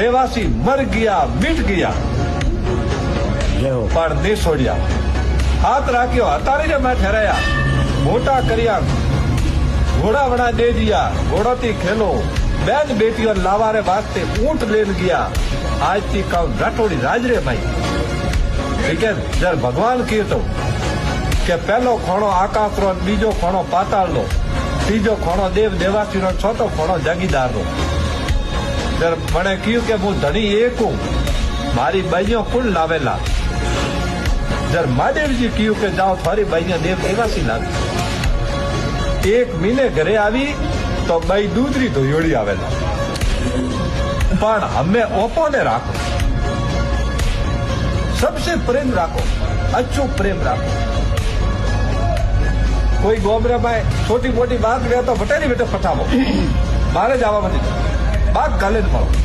देवासी मर गया मिट गया पर नहीं छोड़िया हाथ राख्यो हतारी ने मैं ठहराया मोटा करिया घोड़ा वड़ा दे दिया घोड़ो थी खेलो बैन बेटियों लावारे वास्ते ऊंट लेन गया आज थी कहूं राठौड़ी राजरे भाई ठीक है जर भगवान किए तो के पहलो खोणो आकाश रो बीजो खोणो पाताल रो तीजो खोणो देव देवासी रो चौथो खोणो जागीदार रो जर मने क्यों के हूँ धनी एक हूँ मारी बहियों कुल लावेला जर महादेव जी क्यों के जाओ थारी बहियां देव देवासी लागे एक महीने घरे आवी तो बई दूधरी धोयोड़ी आवेला पण हमें ओपो ने राखो सबसे प्रेम राखो अच्छो प्रेम राखो कोई गोबरा भाई छोटी मोटी बात करे तो बटेरी बेटे फटावो मारे जावा मत बात गाले न मारो